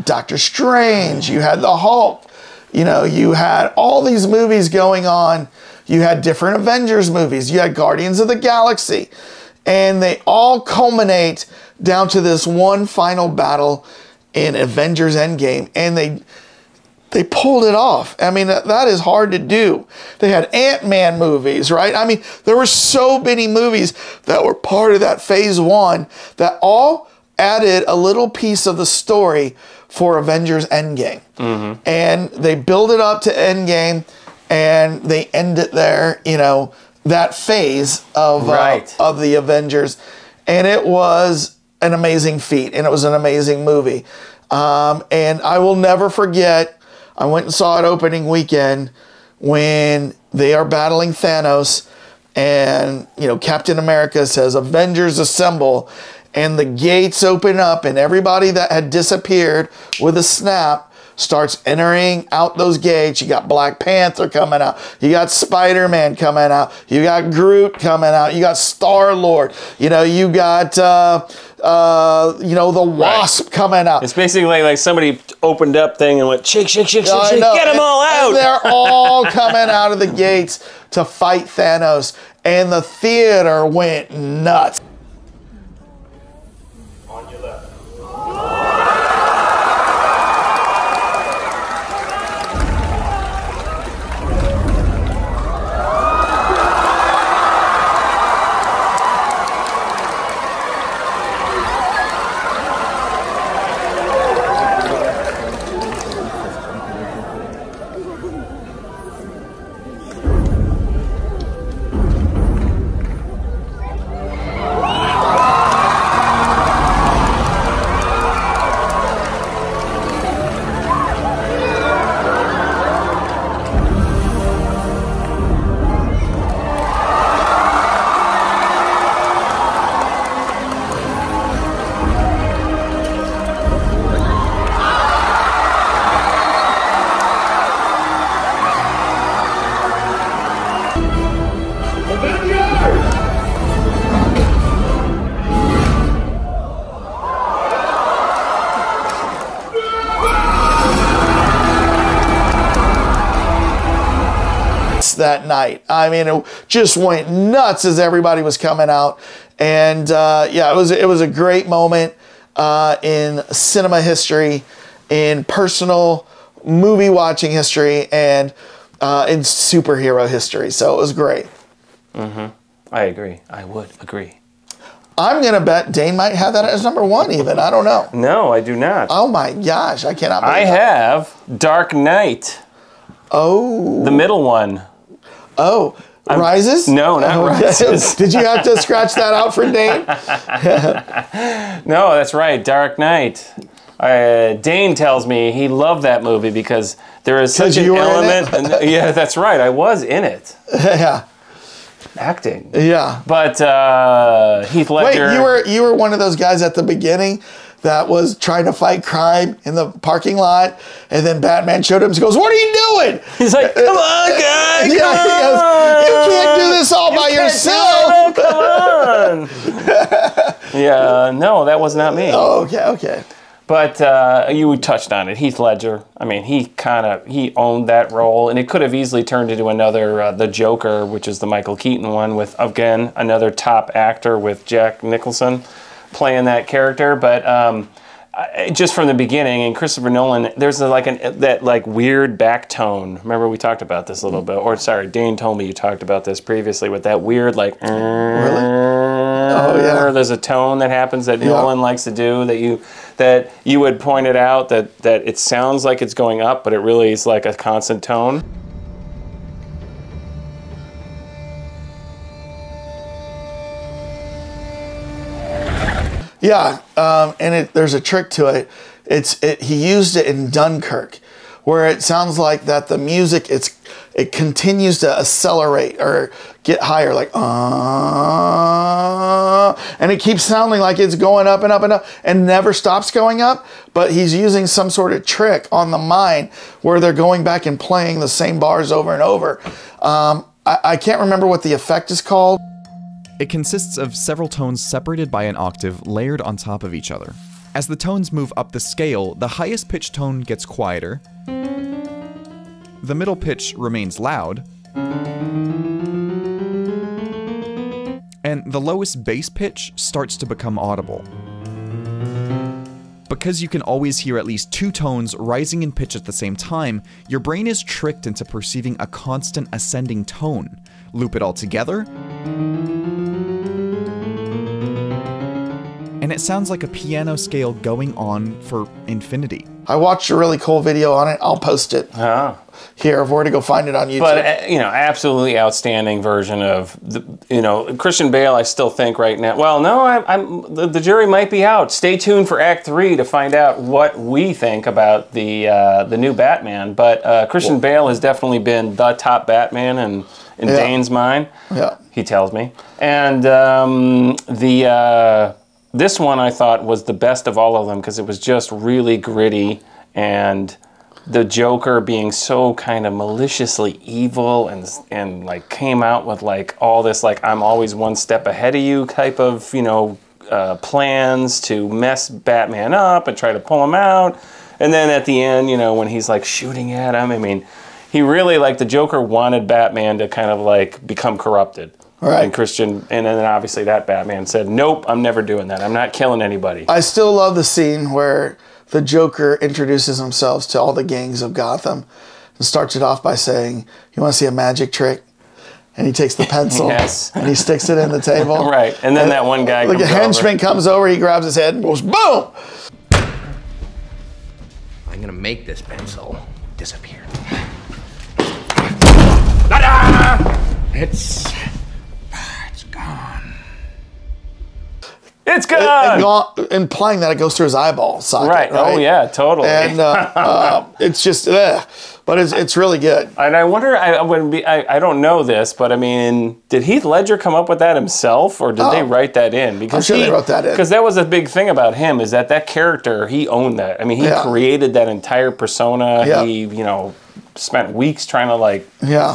Doctor Strange, you had the Hulk, you had all these movies going on. You had different Avengers movies, you had Guardians of the Galaxy, and they all culminate down to this one final battle in Avengers Endgame, and they pulled it off. I mean, that is hard to do. They had Ant-Man movies, right? I mean, there were so many movies that were part of that phase 1 that all added a little piece of the story for Avengers Endgame. And they build it up to Endgame, and they end it there, that phase of the Avengers. And it was an amazing feat, and it was an amazing movie. And I will never forget, I went and saw it opening weekend when they are battling Thanos, and Captain America says, "Avengers assemble," and the gates open up, and everybody that had disappeared with a snap starts entering out those gates. You got Black Panther coming out. You got Spider-Man coming out. You got Groot coming out. You got Star-Lord. You got the Wasp coming out. It's basically like somebody opened up thing and went shake, shake, shake, shake, shake. Get them all out. And they're all coming out of the gates to fight Thanos, and the theater went nuts. On your left. That night, I mean, it just went nuts as everybody was coming out, and it was a great moment in cinema history, in personal movie watching history, and in superhero history. So it was great. I agree. I would agree. I'm gonna bet Dane might have that as number 1 even. I don't know. No, I do not. Oh my gosh, I cannot believe I have Dark Knight. Oh. The middle one. Oh, Rises? No, not Rises. Did you have to scratch that out for Dane? No, that's right. Dark Knight. Dane tells me he loved that movie because there is such an element. Yeah, that's right. I was in it. Yeah. Acting. Yeah. But Heath Ledger. Wait, you were one of those guys at the beginning that was trying to fight crime in the parking lot, and then Batman showed up and goes, "What are you doing?" He's like, "Come on, guy, He goes, "You can't do this all by yourself." Come on. Yeah, no, that was not me. Oh, okay. But you touched on it, Heath Ledger. I mean, he owned that role, and it could have easily turned into another, The Joker, which is the Michael Keaton one, with again another top actor with Jack Nicholson playing that character. But just from the beginning, and Christopher Nolan, there's that weird back tone. Remember we talked about this a little bit, or sorry, Dane told me you talked about this previously with that weird Really? Oh yeah. There's a tone that happens that Nolan likes to do that you had pointed out that it sounds like it's going up, but it really is like a constant tone. Yeah, and there's a trick to it. He used it in Dunkirk, where it sounds like that the music it continues to accelerate or get higher, like and it keeps sounding like it's going up and up and up and never stops going up. But he's using some sort of trick on the mind where they're going back and playing the same bars over and over. I can't remember what the effect is called. It consists of several tones separated by an octave layered on top of each other. As the tones move up the scale, the highest pitch tone gets quieter, the middle pitch remains loud, and the lowest bass pitch starts to become audible. Because you can always hear at least two tones rising in pitch at the same time, your brain is tricked into perceiving a constant ascending tone. Loop it all together, and it sounds like a piano scale going on for infinity. I watched a really cool video on it. I'll post it here of where to go find it on YouTube. But absolutely outstanding version of Christian Bale. I still think right now. Well, no, the jury might be out. Stay tuned for Act 3 to find out what we think about the new Batman. But Christian Bale has definitely been the top Batman in Dane's mind. Yeah, he tells me. And this one I thought was the best of all of them because it was just really gritty, and the Joker being so kind of maliciously evil and like came out with like all this like I'm always one step ahead of you type of plans to mess Batman up and try to pull him out, and then at the end when he's like shooting at him, I mean he really like the Joker wanted Batman to kind of like become corrupted. Right. And then obviously that Batman said, "Nope, I'm never doing that. I'm not killing anybody." I still love the scene where the Joker introduces himself to all the gangs of Gotham and starts it off by saying, "You want to see a magic trick?" And he takes the pencil and he sticks it in the table. Right. And then that one guy like a henchman comes over, he grabs his head and goes, boom! I'm gonna make this pencil disappear. It's gone. It's gone! Implying that it goes through his eyeball socket. Right. Oh, yeah, totally. And it's just, but it's really good. And I wonder, I don't know this, but I mean, did Heath Ledger come up with that himself, or did they write that in? Because I'm sure they wrote that in. Because that was a big thing about him, is that character, he owned that. I mean, he created that entire persona. Yeah. He, spent weeks trying to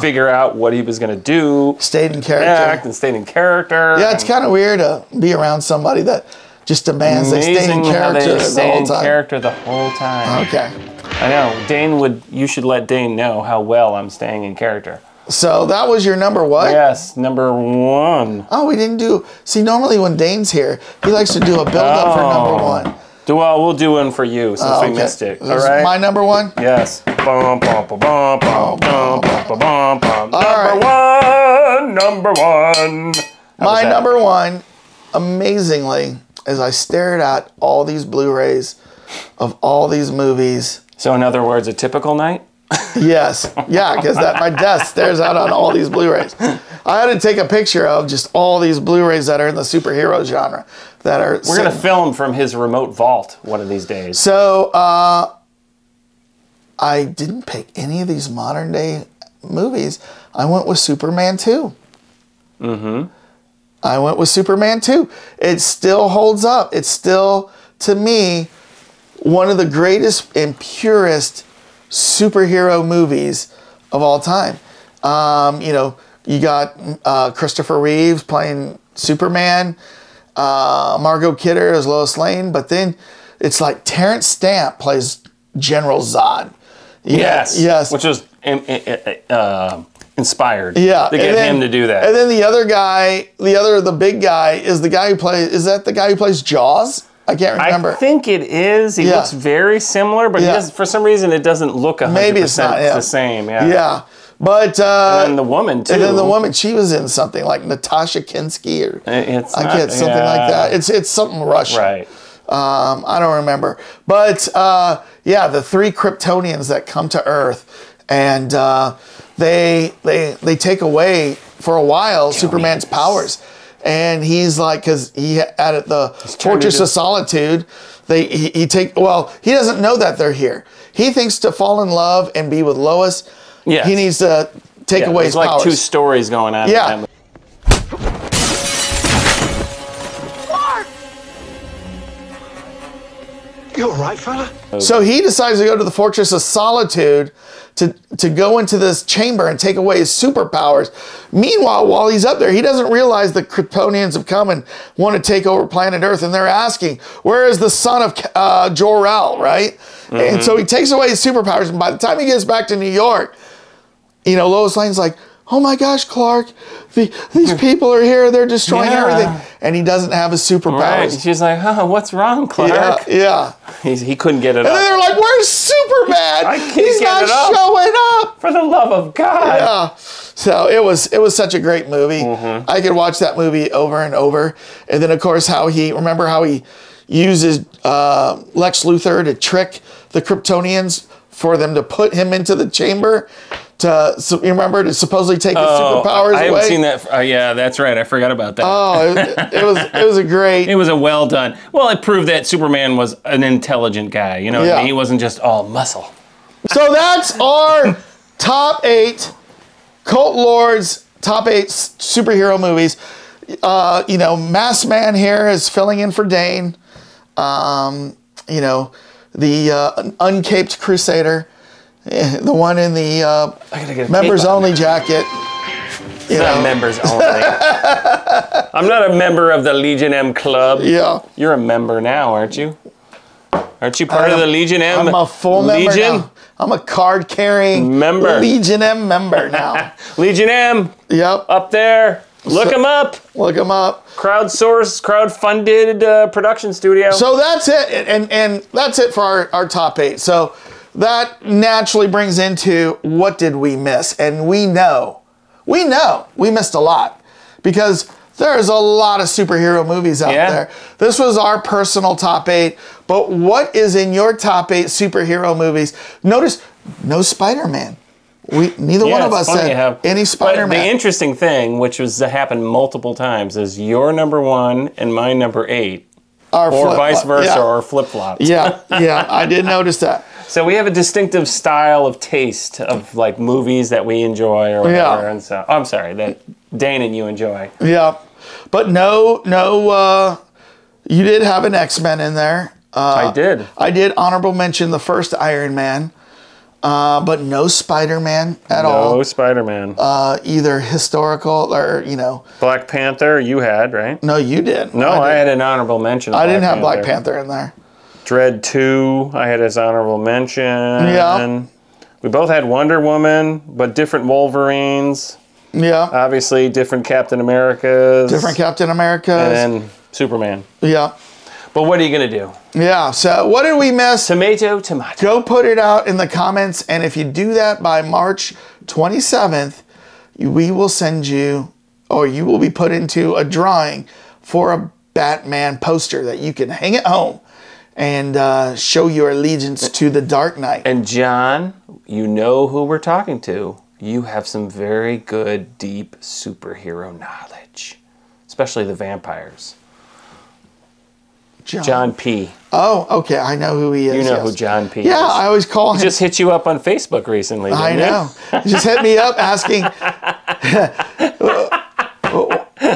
figure out what he was going to do. Stayed in character. Act and stayed in character. Yeah, it's kind of weird to be around somebody that just demands they stay in character the whole time. Okay. I know. You should let Dane know how well I'm staying in character. So that was your number what? Yes, number 1. Oh, we didn't do... See, normally when Dane's here, he likes to do a build-up for number 1. Well, we'll do one for you since we missed it. All right? My number 1? Yes. Number 1. My number 1, amazingly, as I stared at all these Blu-rays of all these movies. So in other words, a typical night? Yes. Yeah, because my desk stares out on all these Blu-rays. I had to take a picture of just all these Blu-rays that are in the superhero genre that are. We're gonna film from his remote vault one of these days. So I didn't pick any of these modern day movies. I went with Superman 2. I went with Superman 2. It still holds up. It's still, to me, one of the greatest and purest superhero movies of all time. You know, you got Christopher Reeves playing Superman, Margot Kidder as Lois Lane, but then it's like Terrence Stamp plays General Zod. Yes. Which was inspired to get him to do that. And then the other guy, the big guy, is the guy who plays, is that the guy who plays Jaws? I can't remember. I think it is. He looks very similar, but he does, for some reason it doesn't look 100% Maybe it's not the same. Yeah. But and then the woman too. And then the woman, she was in something like Natasha Kinski or something like that. It's something Russian. Right. I don't remember. But yeah, the 3 Kryptonians that come to Earth, and they take away for a while Superman's powers. And he's like, because he had the Fortress of Solitude, he doesn't know that they're here. He thinks to fall in love and be with Lois, he needs to take away his powers. There's like 2 stories going on. Yeah. You all right, fella? So he decides to go to the Fortress of Solitude to go into this chamber and take away his superpowers. Meanwhile, while he's up there, he doesn't realize the Kryptonians have come and want to take over planet Earth, and they're asking, where is the son of Jor-El, right? And so he takes away his superpowers, and by the time he gets back to New York, you know, Lois Lane's like, oh my gosh, Clark, these people are here, they're destroying everything. And he doesn't have his superpowers. Right. She's like, oh, what's wrong, Clark? Yeah. He couldn't get it up. And then they're like, where's Superman? He's not showing up. For the love of God. Yeah. So it was such a great movie. I could watch that movie over and over. And then, of course, remember how he uses Lex Luthor to trick the Kryptonians for them to put him into the chamber you remember, to supposedly take his superpowers away? I haven't seen that. Yeah, that's right. I forgot about that. Oh, it was a great. It was a well done. Well, it proved that Superman was an intelligent guy. You know what I mean? He wasn't just all muscle. So that's our top 8 Cult Lords, top 8 superhero movies. You know, Masked Man here is filling in for Dane. You know, the Uncaped Crusader. The one in the members only jacket. It's not members only. I'm not a member of the Legion M Club. Yeah. You're a member now, aren't you? Aren't you part of the Legion M? I'm a full member now. I'm a card-carrying Legion M member now. Legion M. Yep. Up there. Look them up. Look them up. Crowdsourced, crowd-funded production studio. So that's it. And that's it for our top 8. So that naturally brings into what did we miss? And we know we missed a lot because there's a lot of superhero movies out there. This was our personal top 8, but what is in your top 8 superhero movies? Notice no Spider-Man. Neither one of us said any Spider-Man. But the interesting thing, which was to happen multiple times, is your number 1 and my number 8. Or vice versa, or flip-flops. Yeah, I did notice that. So we have a distinctive style of taste of like movies that we enjoy or whatever. And so, I'm sorry, that Dane and you enjoy. Yeah, but no, you did have an X-Men in there. I did. I did honorable mention the first Iron Man, but no Spider-Man at all. No Spider-Man. Either historical or, you know. Black Panther, you had, right? No, you did. No, I had an honorable mention. I didn't have Black Panther in there. Dread 2, I had as honorable mention. Yeah. We both had Wonder Woman, but different Wolverines. Yeah. Obviously, different Captain Americas. Different Captain Americas. And then Superman. Yeah. But what are you going to do? Yeah, so what did we miss? Tomato. Go put it out in the comments, and if you do that by March 27th, we will send you, or you will be put into a drawing for a Batman poster that you can hang at home and show your allegiance to the Dark Knight. And John, you know who we're talking to. you have some very good, deep superhero knowledge, especially the vampires. John P. Oh, okay. I know who he is. You know who John P. is. Yeah, I always call him. He just hit you up on Facebook recently, didn't I know. He just hit me up asking.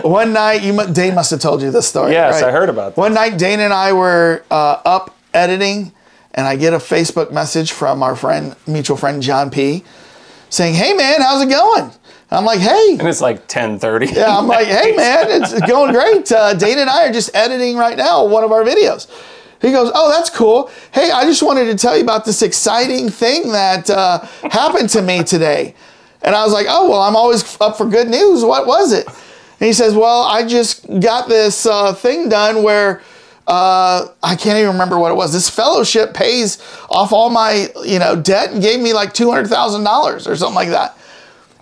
One night, Dane must have told you this story. Yes, right? I heard about that. One night, Dane and I were up editing, and I get a Facebook message from our mutual friend John P. saying, "Hey man, how's it going?" I'm like, "Hey." And it's like 10:30. Yeah, I'm like, "Hey man, it's going great. Dane and I are just editing right now one of our videos." He goes, "Oh, that's cool. Hey, I just wanted to tell you about this exciting thing that happened to me today." And I was like, "Oh, well, I'm always up for good news. What was it?" And he says, "Well, I just got this thing done where I can't even remember what it was. This fellowship pays off all my debt and gave me like $200,000 or something like that."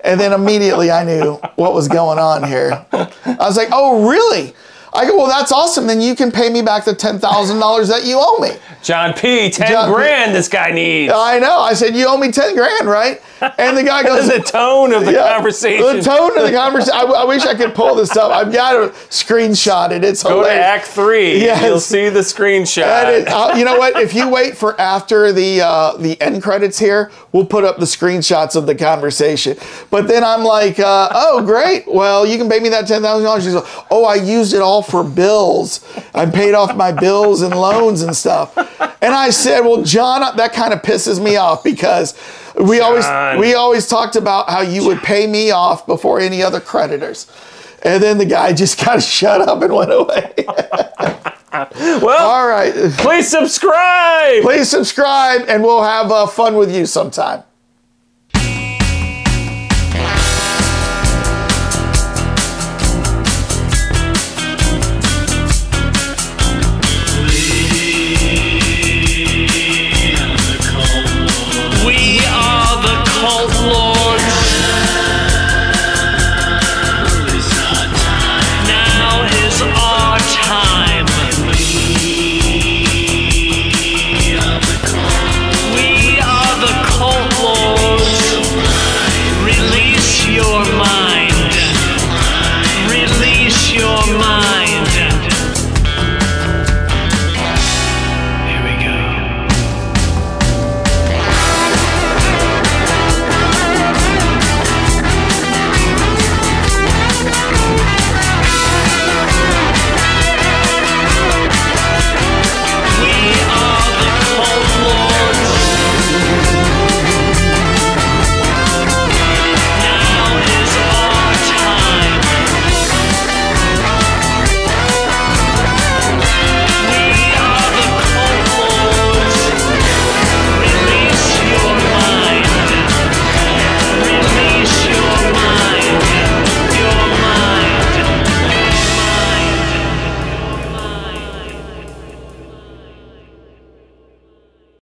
And then immediately I knew what was going on here. I was like, "Oh, really?" I go, "Well, that's awesome. Then you can pay me back the $10,000 that you owe me." John P, 10 grand this guy needs. I know. I said, "You owe me 10 grand, right?" And the guy goes, the tone of the conversation. The tone of the conversation. I wish I could pull this up. I've got to screenshot it. It's hilarious. Go to Act 3. Yes. You'll see the screenshot. You know what? If you wait for after the end credits here, we'll put up the screenshots of the conversation. But then I'm like, "Oh, great. Well, you can pay me that $10,000. She's like, "Oh, I used it all for bills. I paid off my bills and loans and stuff." And I said, "Well, John, that kind of pisses me off because we always talked about how you would pay me off before any other creditors." And then the guy just kind of shut up and went away. Well, all right. Please subscribe. Please subscribe, and we'll have fun with you sometime.